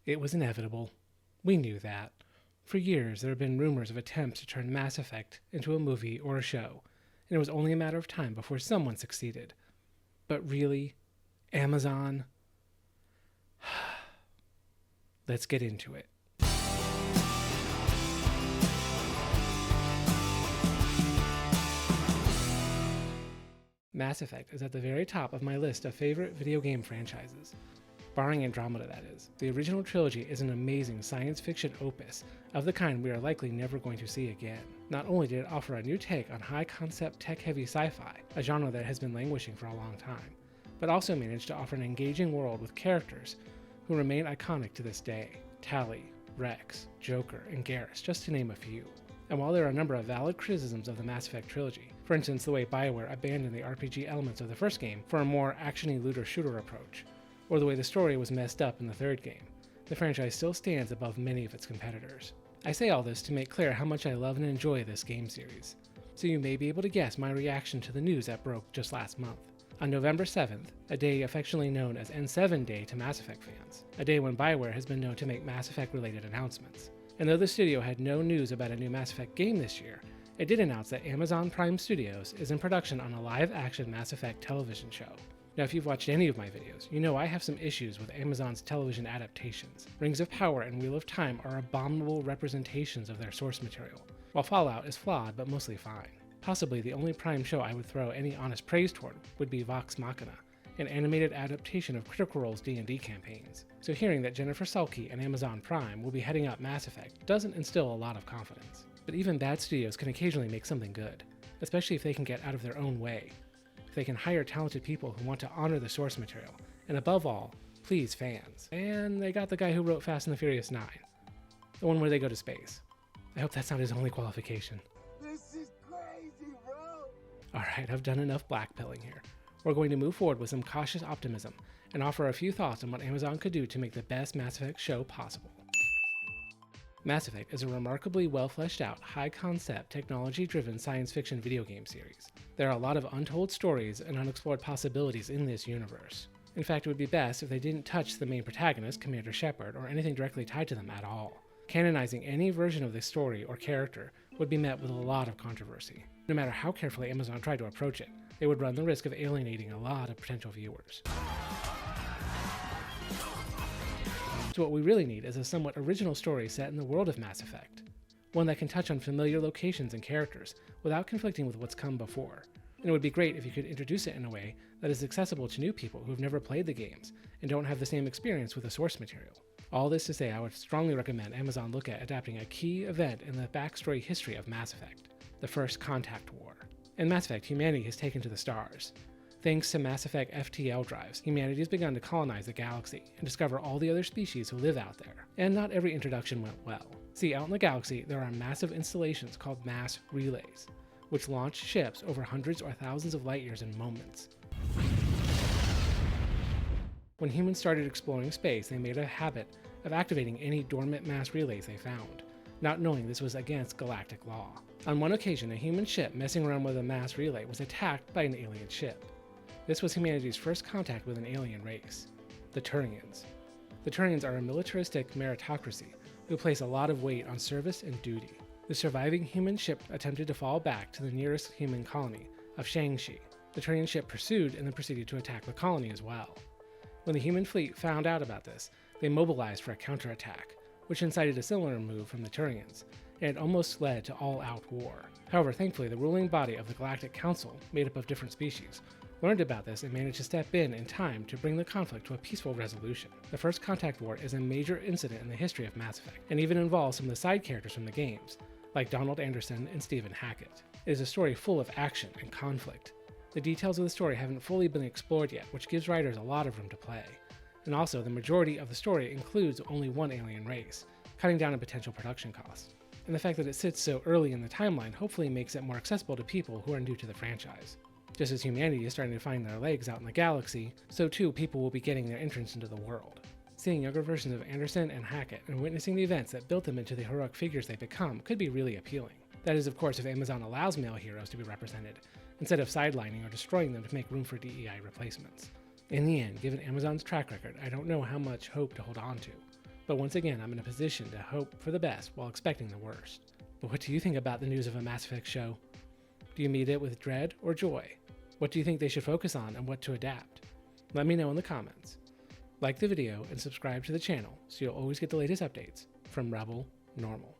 It was inevitable. We knew that. For years, there have been rumors of attempts to turn Mass Effect into a movie or a show, and it was only a matter of time before someone succeeded. But really, Amazon? Let's get into it. Mass Effect is at the very top of my list of favorite video game franchises. Barring Andromeda, that is. The original trilogy is an amazing science fiction opus of the kind we are likely never going to see again. Not only did it offer a new take on high-concept tech-heavy sci-fi, a genre that has been languishing for a long time, but also managed to offer an engaging world with characters who remain iconic to this day. Tali, Rex, Joker, and Garrus, just to name a few. And while there are a number of valid criticisms of the Mass Effect trilogy, for instance the way BioWare abandoned the RPG elements of the first game for a more action-y looter-shooter approach, or the way the story was messed up in the third game, the franchise still stands above many of its competitors. I say all this to make clear how much I love and enjoy this game series, so you may be able to guess my reaction to the news that broke just last month. On November 7th, a day affectionately known as N7 Day to Mass Effect fans, a day when BioWare has been known to make Mass Effect-related announcements. And though the studio had no news about a new Mass Effect game this year, it did announce that Amazon Prime Studios is in production on a live-action Mass Effect television show. Now, if you've watched any of my videos, you know I have some issues with Amazon's television adaptations. Rings of Power and Wheel of Time are abominable representations of their source material, while Fallout is flawed but mostly fine. Possibly the only Prime show I would throw any honest praise toward would be Vox Machina, an animated adaptation of Critical Role's D&D campaigns. So hearing that Jennifer Salke and Amazon Prime will be heading up Mass Effect doesn't instill a lot of confidence. But even bad studios can occasionally make something good, especially if they can get out of their own way. If they can hire talented people who want to honor the source material, and above all, please fans. And they got the guy who wrote Fast and the Furious 9, the one where they go to space. I hope that's not his only qualification. This is crazy, bro! Alright, I've done enough blackpilling here. We're going to move forward with some cautious optimism, and offer a few thoughts on what Amazon could do to make the best Mass Effect show possible. Mass Effect is a remarkably well-fleshed-out, high-concept, technology-driven science fiction video game series. There are a lot of untold stories and unexplored possibilities in this universe. In fact, it would be best if they didn't touch the main protagonist, Commander Shepard, or anything directly tied to them at all. Canonizing any version of this story or character would be met with a lot of controversy. No matter how carefully Amazon tried to approach it, they would run the risk of alienating a lot of potential viewers. So what we really need is a somewhat original story set in the world of Mass Effect. One that can touch on familiar locations and characters without conflicting with what's come before. And it would be great if you could introduce it in a way that is accessible to new people who've never played the games and don't have the same experience with the source material. All this to say, I would strongly recommend Amazon look at adapting a key event in the backstory history of Mass Effect, the First Contact War. In Mass Effect, humanity has taken to the stars. Thanks to Mass Effect FTL drives, humanity has begun to colonize the galaxy and discover all the other species who live out there. And not every introduction went well. See, out in the galaxy, there are massive installations called mass relays, which launch ships over hundreds or thousands of light years in moments. When humans started exploring space, they made a habit of activating any dormant mass relays they found, not knowing this was against galactic law. On one occasion, a human ship messing around with a mass relay was attacked by an alien ship. This was humanity's first contact with an alien race, the Turians. The Turians are a militaristic meritocracy who place a lot of weight on service and duty. The surviving human ship attempted to fall back to the nearest human colony of Shangxi. The Turian ship pursued and then proceeded to attack the colony as well. When the human fleet found out about this, they mobilized for a counterattack, which incited a similar move from the Turians, and it almost led to all-out war. However, thankfully, the ruling body of the Galactic Council, made up of different species, learned about this and managed to step in time to bring the conflict to a peaceful resolution. The First Contact War is a major incident in the history of Mass Effect, and even involves some of the side characters from the games, like Donald Anderson and Stephen Hackett. It is a story full of action and conflict. The details of the story haven't fully been explored yet, which gives writers a lot of room to play. And also, the majority of the story includes only one alien race, cutting down on potential production costs. And the fact that it sits so early in the timeline hopefully makes it more accessible to people who are new to the franchise. Just as humanity is starting to find their legs out in the galaxy, so too people will be getting their entrance into the world. Seeing younger versions of Anderson and Hackett and witnessing the events that built them into the heroic figures they become could be really appealing. That is, of course, if Amazon allows male heroes to be represented, instead of sidelining or destroying them to make room for DEI replacements. In the end, given Amazon's track record, I don't know how much hope to hold on to, But once again, I'm in a position to hope for the best while expecting the worst. But what do you think about the news of a Mass Effect show? Do you meet it with dread or joy? What do you think they should focus on and what to adapt? Let me know in the comments. Like the video and subscribe to the channel so you'll always get the latest updates from Rebel Normal.